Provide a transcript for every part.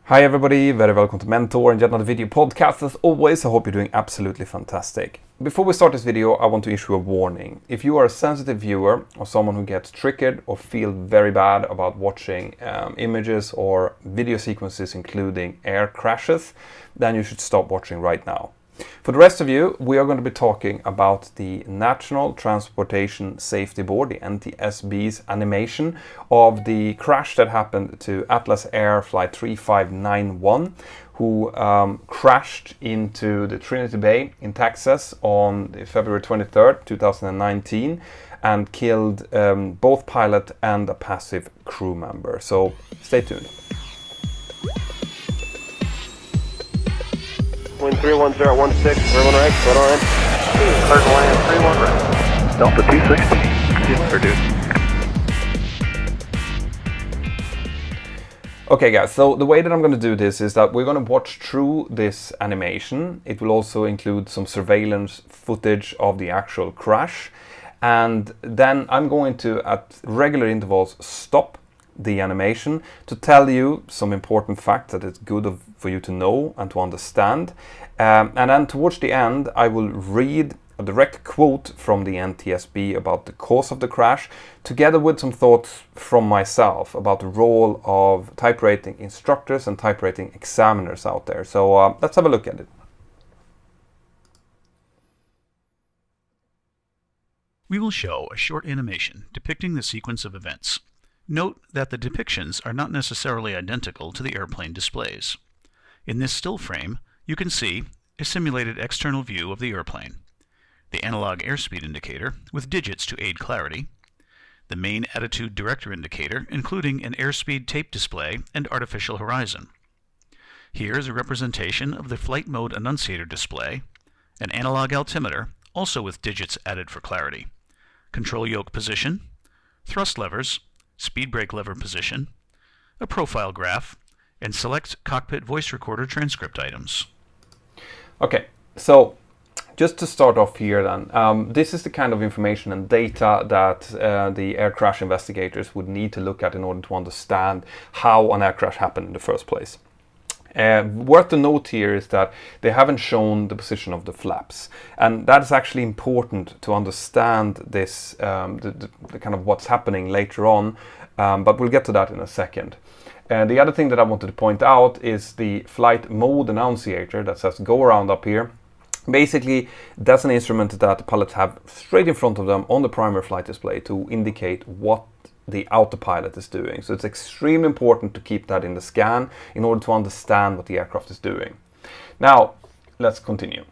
Hi everybody, very welcome to Mentour and yet another video podcast. As always, I hope you're doing absolutely fantastic. Before we start this video, I want to issue a warning. If you are a sensitive viewer or someone who gets triggered or feel very bad about watching images or video sequences including air crashes, then you should stop watching right now. For the rest of you, we are going to be talking about the National Transportation Safety Board, the NTSB's animation of the crash that happened to Atlas Air Flight 3591, who crashed into the Trinity Bay in Texas on February 23rd, 2019, and killed both pilot and a passive crew member. So stay tuned. Wind 31016, everyone right, right on. Clear to land, 31 right. Delta 260. Produced. Okay guys, so the way that I'm going to do this is that we're going to watch through this animation. It will also include some surveillance footage of the actual crash. And then I'm going to, at regular intervals, stop the animation to tell you some important facts that it's good for you to know and to understand. And then towards the end, I will read a direct quote from the NTSB about the cause of the crash, together with some thoughts from myself about the role of type rating instructors and type rating examiners out there. So let's have a look at it. We will show a short animation depicting the sequence of events. Note that the depictions are not necessarily identical to the airplane displays. In this still frame, you can see a simulated external view of the airplane, the analog airspeed indicator with digits to aid clarity, the main attitude director indicator including an airspeed tape display and artificial horizon. Here is a representation of the flight mode annunciator display, an analog altimeter, also with digits added for clarity, control yoke position, thrust levers, speed brake lever position, a profile graph, and select cockpit voice recorder transcript items. Okay, so just to start off here then, this is the kind of information and data that the air crash investigators would need to look at in order to understand how an air crash happened in the first place. Worth the note here is that they haven't shown the position of the flaps, and that is actually important to understand this, the kind of what's happening later on, but we'll get to that in a second. The other thing that I wanted to point out is the flight mode annunciator that says go around up here. Basically, that's an instrument that the pilots have straight in front of them on the primary flight display to indicate what the autopilot is doing. So it's extremely important to keep that in the scan in order to understand what the aircraft is doing. Now, let's continue.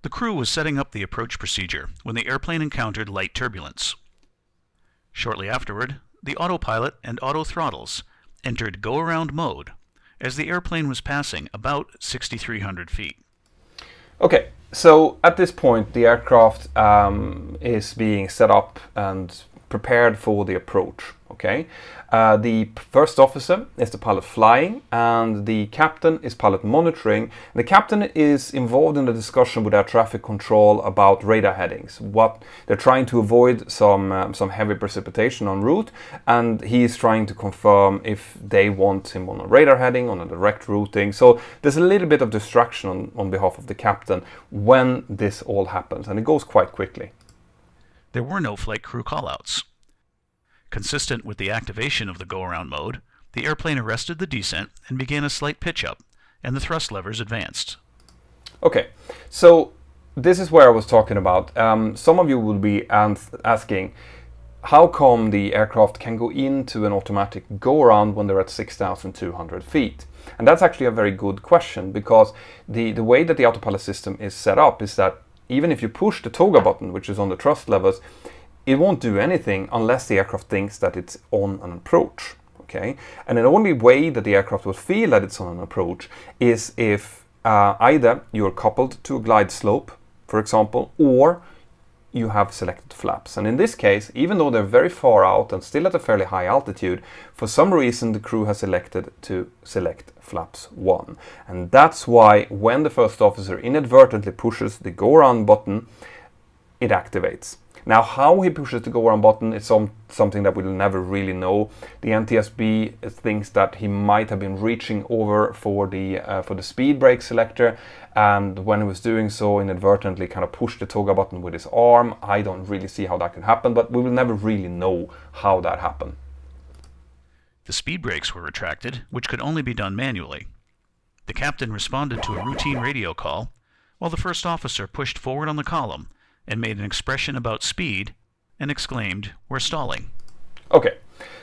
The crew was setting up the approach procedure when the airplane encountered light turbulence. Shortly afterward, the autopilot and auto throttles entered go-around mode as the airplane was passing about 6,300 feet. Okay, so at this point the aircraft is being set up and prepared for the approach. Okay, the first officer is the pilot flying and the captain is pilot monitoring. The captain is involved in the discussion with air traffic control about radar headings. What they're trying to avoid some heavy precipitation en route, and he's trying to confirm if they want him on a radar heading, on a direct routing. So there's a little bit of distraction on behalf of the captain when this all happens, and it goes quite quickly. There were no flight crew callouts. Consistent with the activation of the go-around mode, the airplane arrested the descent and began a slight pitch-up, and the thrust levers advanced. Okay, so this is where I was talking about. Some of you will be asking, how come the aircraft can go into an automatic go-around when they're at 6,200 feet? And that's actually a very good question, because the way that the autopilot system is set up is that even if you push the toga button, which is on the thrust levers, it won't do anything unless the aircraft thinks that it's on an approach. Okay, and the only way that the aircraft will feel that it's on an approach is if either you're coupled to a glide slope, for example, or you have selected flaps. And in this case, even though they're very far out and still at a fairly high altitude, for some reason the crew has elected to select flaps 1. And that's why when the first officer inadvertently pushes the go around button, it activates. Now, how he pushes the go around button is something that we'll never really know. The NTSB thinks that he might have been reaching over for the speed brake selector, and when he was doing so, inadvertently kind of pushed the toga button with his arm. I don't really see how that could happen, but we will never really know how that happened. The speed brakes were retracted, which could only be done manually. The captain responded to a routine radio call, while the first officer pushed forward on the column and made an expression about speed and exclaimed, "We're stalling." Okay,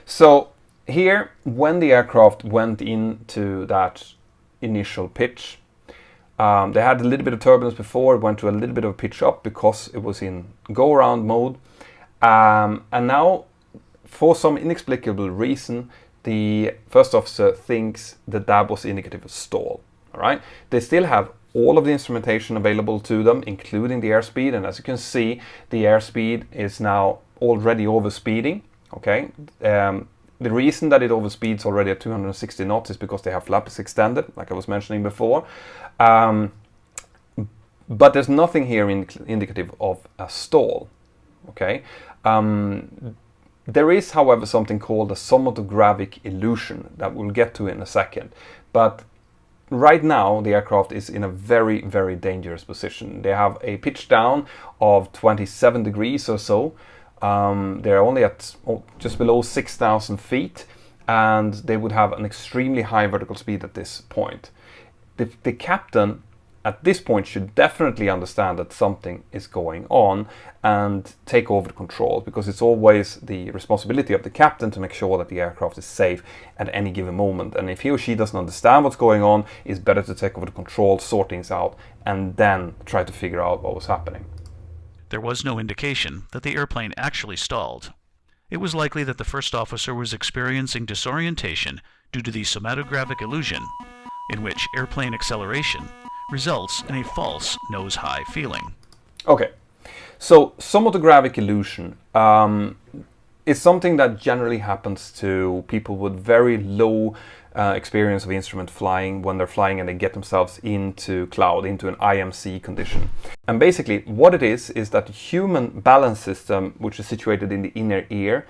so here, when the aircraft went into that initial pitch, they had a little bit of turbulence before, it went to a little bit of pitch up because it was in go-around mode. And now, for some inexplicable reason, the first officer thinks that that was indicative of stall. All right, they still have all of the instrumentation available to them, including the airspeed, and as you can see, the airspeed is now already overspeeding. Okay, the reason that it overspeeds already at 260 knots is because they have flaps extended, like I was mentioning before. But there's nothing here indicative of a stall. Okay. There is, however, something called a somatogravic illusion that we'll get to in a second. But right now, the aircraft is in a very, very dangerous position. They have a pitch down of 27 degrees or so. They're only at just below 6,000 feet, and they would have an extremely high vertical speed at this point. The captain at this point should definitely understand that something is going on and take over the control, because it's always the responsibility of the captain to make sure that the aircraft is safe at any given moment. And if he or she doesn't understand what's going on, it's better to take over the control, sort things out, and then try to figure out what was happening. There was no indication that the airplane actually stalled. It was likely that the first officer was experiencing disorientation due to the somatogravic illusion, in which airplane acceleration results in a false nose-high feeling. Okay, so somatogravic illusion is something that generally happens to people with very low experience of instrument flying when they're flying and they get themselves into cloud, into an IMC condition. And basically what it is that the human balance system, which is situated in the inner ear,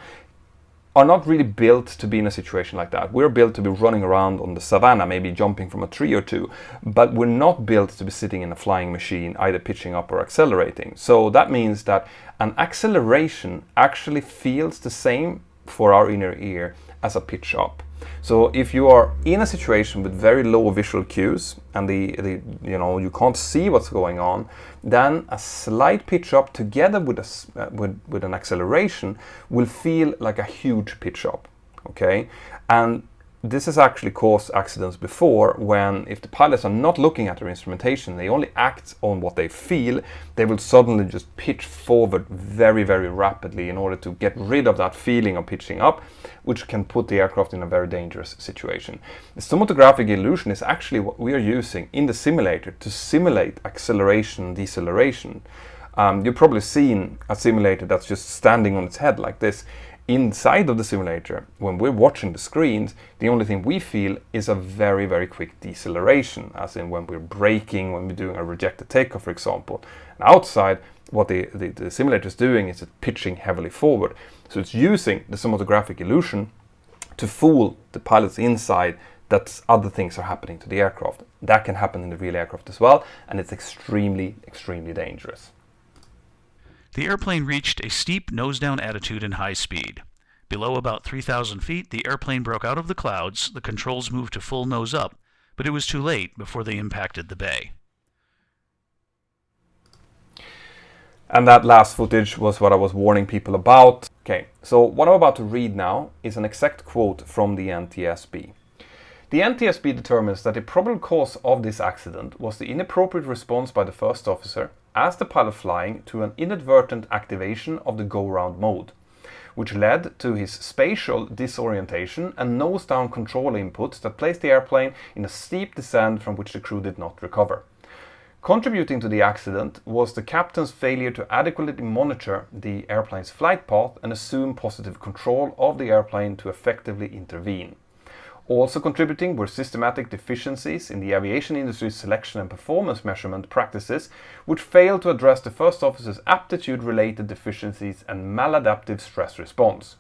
are not really built to be in a situation like that. We're built to be running around on the savannah, maybe jumping from a tree or two, but we're not built to be sitting in a flying machine, either pitching up or accelerating. So that means that an acceleration actually feels the same for our inner ear as a pitch up. So if you are in a situation with very low visual cues and you can't see what's going on, then a slight pitch up together with an acceleration will feel like a huge pitch up. Okay, and this has actually caused accidents before, when if the pilots are not looking at their instrumentation, they only act on what they feel, they will suddenly just pitch forward very, very rapidly in order to get rid of that feeling of pitching up, which can put the aircraft in a very dangerous situation. The somatogravic illusion is actually what we are using in the simulator to simulate acceleration and deceleration. You've probably seen a simulator that's just standing on its head like this. Inside of the simulator, when we're watching the screens, the only thing we feel is a very, very quick deceleration, as in when we're braking, when we're doing a rejected takeoff, for example. And outside, what the simulator is doing is it's pitching heavily forward. So it's using the somatogravic illusion to fool the pilots inside that other things are happening to the aircraft. That can happen in the real aircraft as well, and it's extremely, extremely dangerous. The airplane reached a steep nose-down attitude in high speed. Below about 3,000 feet, the airplane broke out of the clouds, the controls moved to full nose up, but it was too late before they impacted the bay. And that last footage was what I was warning people about. Okay, so what I'm about to read now is an exact quote from the NTSB. The NTSB determines that the probable cause of this accident was the inappropriate response by the first officer as the pilot flying to an inadvertent activation of the go-round mode, which led to his spatial disorientation and nose-down control inputs that placed the airplane in a steep descent from which the crew did not recover. Contributing to the accident was the captain's failure to adequately monitor the airplane's flight path and assume positive control of the airplane to effectively intervene. Also contributing were systematic deficiencies in the aviation industry's selection and performance measurement practices, which failed to address the first officer's aptitude-related deficiencies and maladaptive stress response.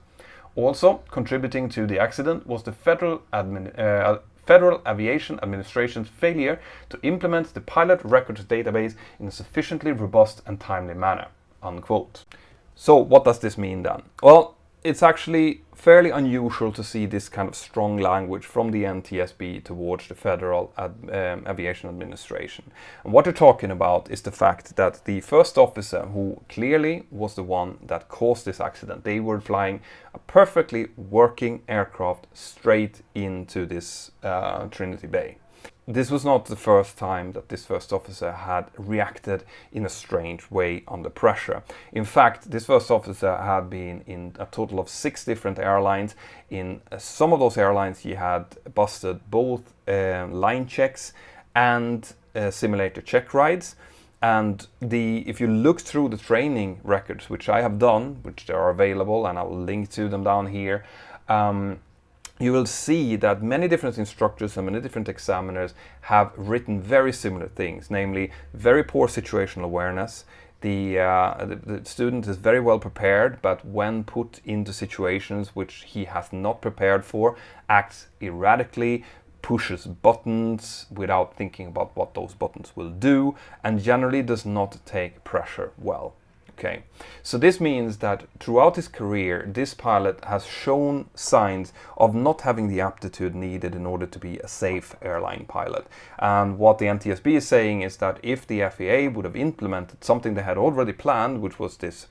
Also contributing to the accident was the Federal Aviation Administration's failure to implement the pilot records database in a sufficiently robust and timely manner." Unquote. So what does this mean then? Well, it's actually fairly unusual to see this kind of strong language from the NTSB towards the Federal Aviation Administration. And what they're talking about is the fact that the first officer, who clearly was the one that caused this accident, they were flying a perfectly working aircraft straight into this Trinity Bay. This was not the first time that this first officer had reacted in a strange way under pressure. In fact, this first officer had been in a total of 6 different airlines. In some of those airlines he had busted both line checks and simulator check rides. And if you look through the training records, which I have done, which they are available, and I will link to them down here, you will see that many different instructors and many different examiners have written very similar things, namely very poor situational awareness. The student is very well prepared, but when put into situations which he has not prepared for, acts erratically, pushes buttons without thinking about what those buttons will do, and generally does not take pressure well. Okay, so this means that throughout his career, this pilot has shown signs of not having the aptitude needed in order to be a safe airline pilot. And what the NTSB is saying is that if the FAA would have implemented something they had already planned, which was this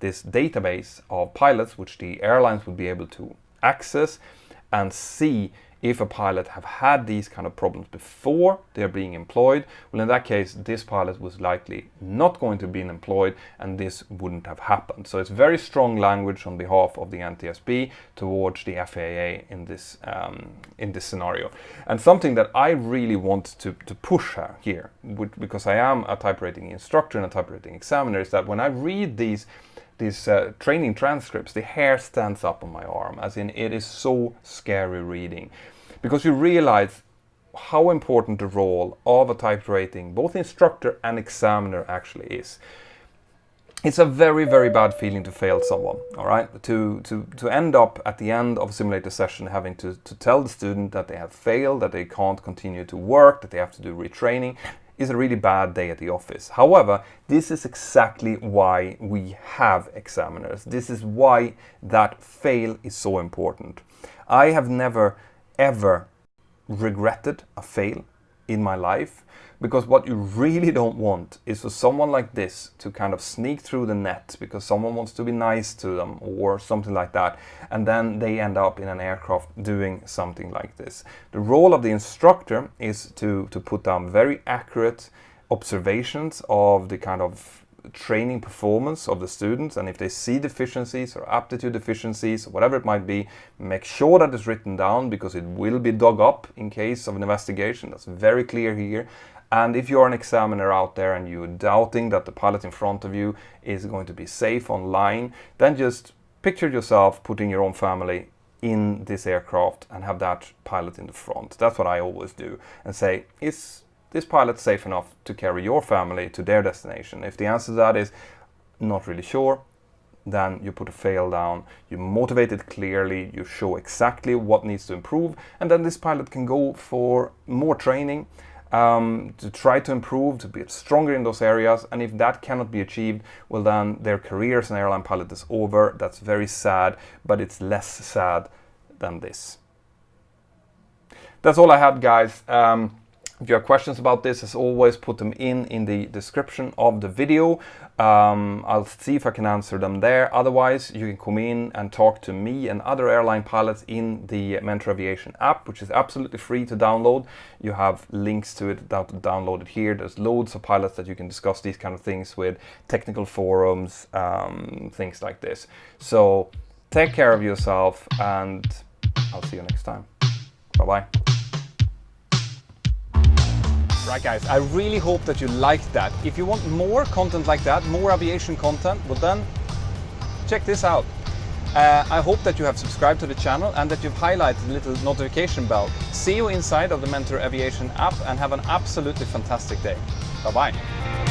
database of pilots, which the airlines would be able to access and see if a pilot have had these kind of problems before they're being employed, well, in that case, this pilot was likely not going to be employed and this wouldn't have happened. So it's very strong language on behalf of the NTSB towards the FAA in this scenario. And something that I really want to push here, because I am a type rating instructor and a type rating examiner, is that when I read these training transcripts, the hair stands up on my arm, as in it is so scary reading. Because you realize how important the role of a type rating, both instructor and examiner, actually is. It's a very, very bad feeling to fail someone, all right? To end up at the end of a simulator session having to tell the student that they have failed, that they can't continue to work, that they have to do retraining, is a really bad day at the office. However, this is exactly why we have examiners. This is why that fail is so important. I have never ever regretted a fail in my life, because what you really don't want is for someone like this to kind of sneak through the net because someone wants to be nice to them or something like that, and then they end up in an aircraft doing something like this. The role of the instructor is to put down very accurate observations of the kind of training performance of the students, and if they see deficiencies or aptitude deficiencies or whatever it might be, make sure that it's written down, because it will be dug up in case of an investigation. That's very clear here. And if you're an examiner out there and you're doubting that the pilot in front of you is going to be safe online, then just picture yourself putting your own family in this aircraft and have that pilot in the front. That's what I always do, and say, is this pilot safe enough to carry your family to their destination? If the answer to that is not really sure, then you put a fail down, you motivate it clearly, you show exactly what needs to improve, and then this pilot can go for more training to try to improve, to be stronger in those areas. And if that cannot be achieved, well, then their career as an airline pilot is over. That's very sad, but it's less sad than this. That's all I had, guys. If you have questions about this, as always, put them in the description of the video. I'll see if I can answer them there. Otherwise, you can come in and talk to me and other airline pilots in the Mentour Aviation app, which is absolutely free to download. You have links to it to download it here. There's loads of pilots that you can discuss these kind of things with, technical forums, things like this. So take care of yourself, and I'll see you next time. Bye-bye. Right, guys, I really hope that you liked that. If you want more content like that, more aviation content, well then, check this out. I hope that you have subscribed to the channel and that you've highlighted the little notification bell. See you inside of the Mentour Aviation app and have an absolutely fantastic day. Bye-bye.